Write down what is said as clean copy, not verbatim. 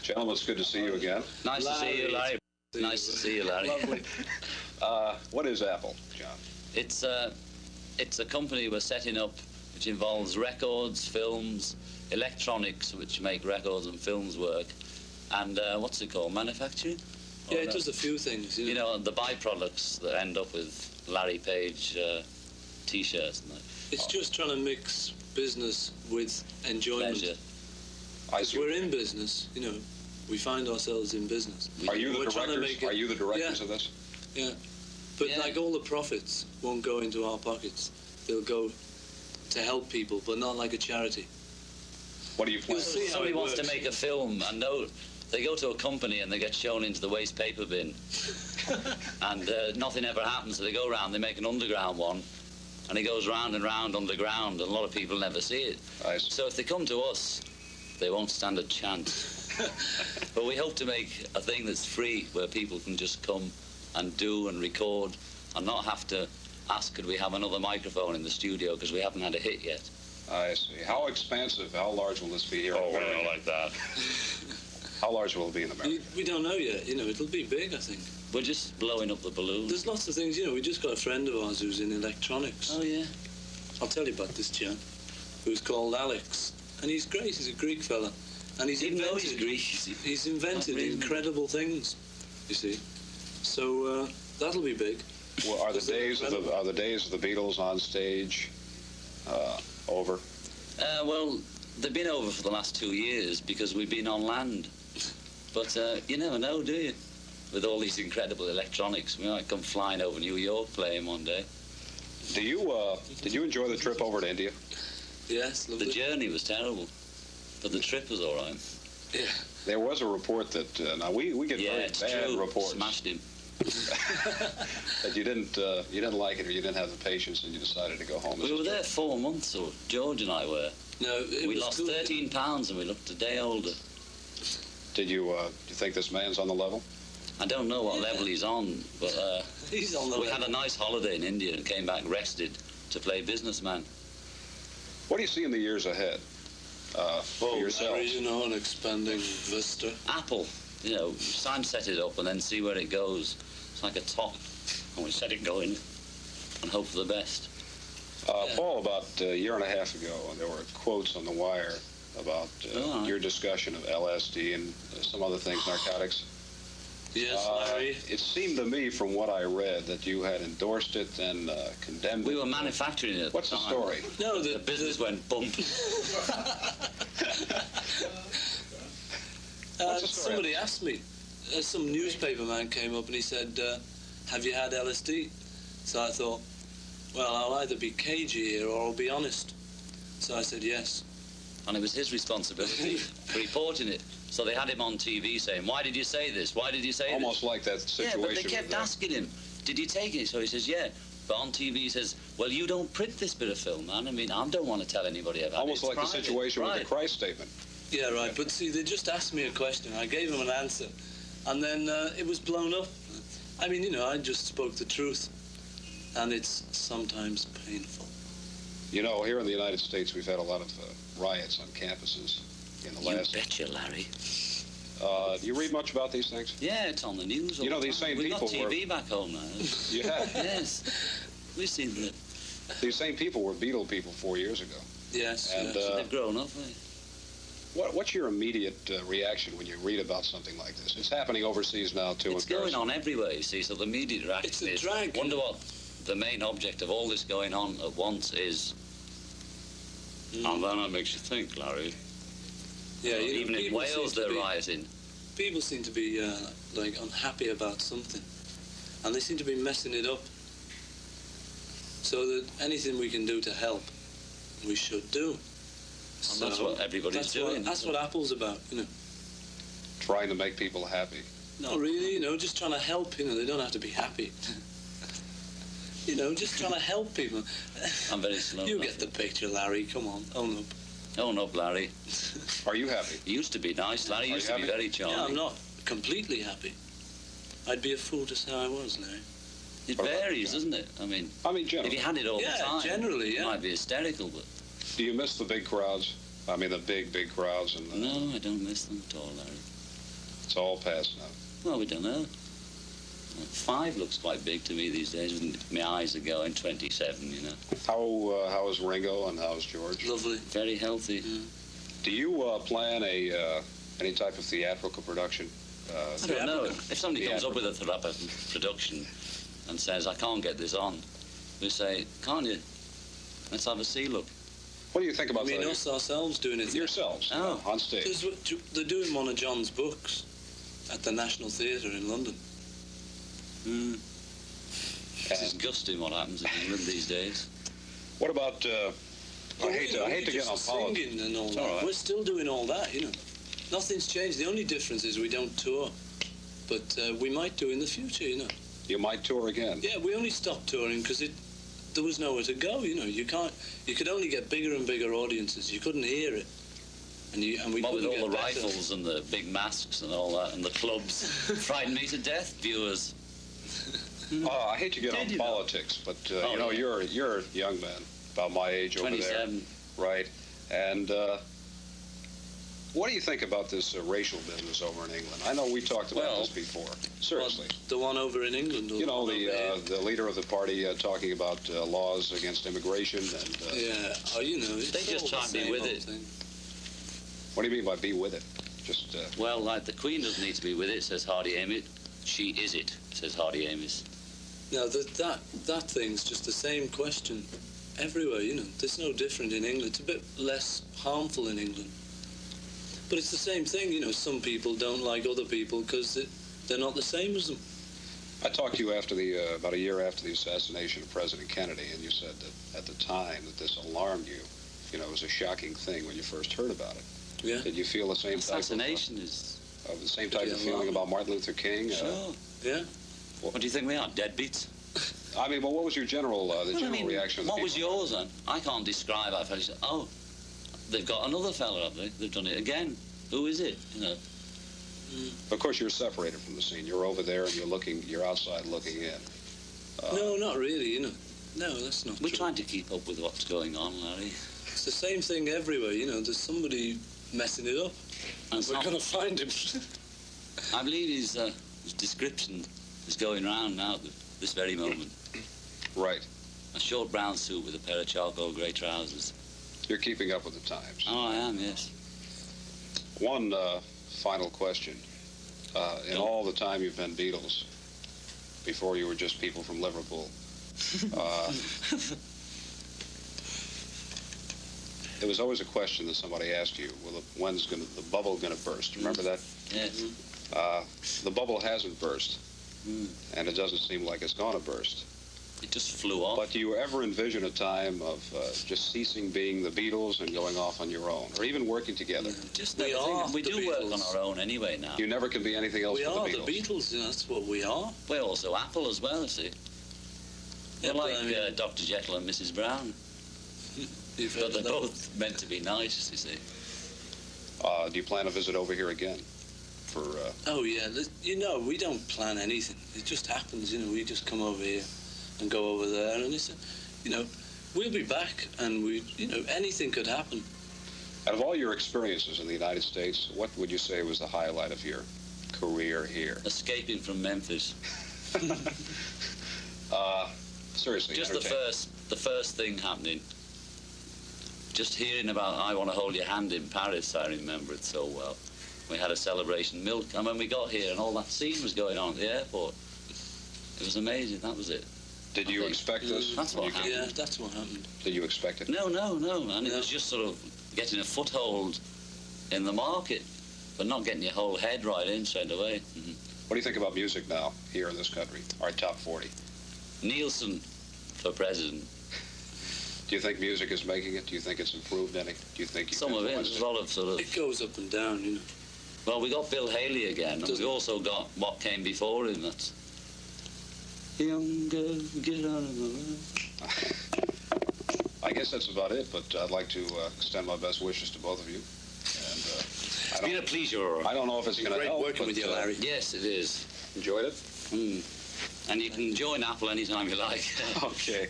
Gentlemen, it's good to see you again. Nice to see you, Larry. Nice to see you, Larry. Lovely. What is Apple, John? It's a company we're setting up which involves records, films, electronics, which make records and films work, and what's it called, manufacturing? Yeah, it does a few things. You know, the byproducts that end up with Larry Page T-shirts and that. It's just trying to mix business with enjoyment. Pleasure. Because we're in business, you know, we find ourselves in business. Are you the directors? Are you the directors of this? Yeah, but like all the profits won't go into our pockets. They'll go to help people, but not like a charity. What do you plan? Somebody wants to make a film, and they go to a company and they get shown into the waste paper bin, and nothing ever happens. So they go around, they make an underground one, and it goes round and round underground, and a lot of people never see it. So if they come to us, they won't stand a chance. But we hope to make a thing that's free, where people can just come and do and record and not have to ask, could we have another microphone in the studio, because we haven't had a hit yet. I see. How expansive, how large will this be here in America? Oh, like that. How large will it be in America? We don't know yet. You know, it'll be big, I think. We're just blowing up the balloon. There's lots of things, you know. We just got a friend of ours who's in electronics. Oh, yeah. I'll tell you about this chap, who's called Alex. And he's great. He's a Greek fella. And he's he's invented incredible things, you see. So that'll be big. Well, are the days of the Beatles on stage over? Well, they've been over for the last 2 years because we've been on land. But you never know, do you? With all these incredible electronics, we might come flying over New York playing one day. Did you enjoy the trip over to India? Yes, lovely. The journey was terrible, but the trip was all right. Yeah. There was a report that now we get very bad reports. Smashed him. That you didn't like it, or you didn't have the patience, and you decided to go home. We were there 4 months, or George and I were. No, we lost 13 pounds, and we looked a day older. Did you think this man's on the level? I don't know what level he's on, but he's on the we had a nice holiday in India and came back rested to play businessman. What do you see in the years ahead for yourself? You know, an expanding vista. Apple, you know, try and set it up and then see where it goes. It's like a top, and we set it going and hope for the best. Paul, about a year and a half ago, there were quotes on the wire about your discussion of LSD and some other things, narcotics. Yes, Larry. It seemed to me, from what I read, that you had endorsed it and condemned it. We were manufacturing it. What's the story? No, the business went bump. Somebody asked me. Some newspaper man came up and he said, "Have you had LSD?" So I thought, well, I'll either be cagey here or I'll be honest. So I said yes. And it was his responsibility for reporting it. So they had him on TV saying, "Why did you say this? Why did you say this?" Almost like that situation. Yeah, but they kept asking him, "Did you take it?" So he says, "Yeah." But on TV he says, "Well, you don't print this bit of film, man. I mean, I don't want to tell anybody about it. Almost like the situation with the Christ statement. Yeah, right. But see, they just asked me a question. I gave them an answer. And then it was blown up. I mean, you know, I just spoke the truth. And it's sometimes painful. You know, here in the United States, we've had a lot of riots on campuses in the last... You betcha, Larry. Do you read much about these things? Yeah, it's on the news. You know, these same people We've got TV back home now. You have? Yes. We've seen that. These same people were Beatle people 4 years ago. Yes. And so they've grown up, right? What's your immediate reaction when you read about something like this? It's happening overseas now, too. It's going on everywhere, you see, so the immediate reaction is... I wonder what the main object of all this going on at once is. And then it makes you think, Larry. Yeah, even in Wales they're rioting. People seem to be like unhappy about something, and they seem to be messing it up. So that anything we can do to help, we should do. And that's what everybody's doing. That's what Apple's about, you know. Trying to make people happy. Not really, you know, just trying to help. You know, they don't have to be happy. You know, just trying to help people. I'm very slow. You get the picture, Larry. Come on, own up. Own up, Larry. Are you happy? He used to be nice. Larry used to be very charming. Yeah, I'm not completely happy. I'd be a fool to say I was, Larry. It varies, doesn't it? I mean, generally. If you had it all the time, generally, it might be hysterical, but... Do you miss the big crowds? I mean, the big crowds? No, I don't miss them at all, Larry. It's all past now. Well, we don't know. 5 looks quite big to me these days. My eyes are going 27, you know. How is Ringo and how's George? Lovely. Very healthy. Do you plan any type of theatrical production? I don't know. If somebody comes up with a production and says, I can't get this on, we say, can't you? Let's have a see look. What do you think about that? I mean, us ourselves doing it. Yourselves, on stage. They're doing one of John's books at the National Theatre in London. It's disgusting what happens in England these days. What about, I hate to get on politics. Singing and all that. Right. We're still doing all that, you know. Nothing's changed. The only difference is we don't tour. But we might do in the future, you know. You might tour again? Yeah, we only stopped touring because there was nowhere to go, you know. You could only get bigger and bigger audiences. You couldn't hear it. And we couldn't with all the better. rifles and the big masks and all that and the clubs frightened me to death, viewers. I hate to get on politics, but you know, you're a young man, about my age over 27. there, right? And what do you think about this racial business over in England? I know we talked about this before. Seriously, the one over in England. You know, the leader of the party talking about laws against immigration and. Yeah, you know, they just try and be with it. Thing. What do you mean by be with it? Just. Well, like the Queen doesn't need to be with it, says Hardy Amis. She is it, says Hardy Amis. Now that thing's just the same question everywhere, you know. There's no different in England. It's a bit less harmful in England. But it's the same thing, you know. Some people don't like other people because they're not the same as them. I talked to you after about a year after the assassination of President Kennedy, and you said that at the time that this alarmed you. You know, it was a shocking thing when you first heard about it. Yeah. Did you feel the same assassination is the same type of feeling about Martin Luther King? Sure. Yeah. What do you think we are, deadbeats? I mean, well, what was your general reaction? Of the what was yours then? I can't describe how I felt. Oh, they've got another fella, have they? They've done it again. Who is it? You know. Of course, you're separated from the scene. You're over there, and you're outside looking in. No, not really. You know. No, that's not. We're true. trying to keep up with what's going on, Larry. It's the same thing everywhere. You know, there's somebody messing it up, and we're going to find him. I believe his description is going round now, this very moment. Right. A short brown suit with a pair of charcoal grey trousers. You're keeping up with the times. Oh, I am, yes. One final question. In all the time you've been Beatles, before you were just people from Liverpool, there was always a question that somebody asked you, well, when's the bubble going to burst? Remember that? Yes. The bubble hasn't burst, and it doesn't seem like it's going to burst. It just flew off. But do you ever envision a time of just ceasing being the Beatles and going off on your own, or even working together? Just we do work on our own anyway now. You never can be anything else but the Beatles. We are the Beatles, you know, that's what we are. We're also Apple as well, see. They're like Dr. Jekyll and Mrs. Brown. But they're both meant to be nice, you see. Do you plan a visit over here again? Oh, yeah. You know, we don't plan anything. It just happens, you know. We just come over here and go over there. And, it's, you know, we'll be back and you know, anything could happen. Out of all your experiences in the United States, what would you say was the highlight of your career here? Escaping from Memphis. Seriously, just the first thing happening. Just hearing about I Want to Hold Your Hand in Paris, I remember it so well. We had a celebration milk, and when we got here and all that scene was going on at the airport, it was amazing. That was it. Did you expect this? That's what happened. Yeah, that's what happened. Did you expect it? No. And it was just sort of getting a foothold in the market, but not getting your whole head right in straight away. Mm-hmm. What do you think about music now here in this country? Our top 40. Nielsen for president. Do you think music is making it? Do you think it's improved any? Do you think some of it? There's a lot of sort of. It goes up and down, you know. Well, we got Bill Haley again, and we also got what came before him. That's young girl, get out of the way. I guess that's about it. But I'd like to extend my best wishes to both of you. And it's been a pleasure. I don't know if it's going to help. Great working with you, Larry. Yes, it is. Enjoyed it. And you can join Apple anytime you like. Okay.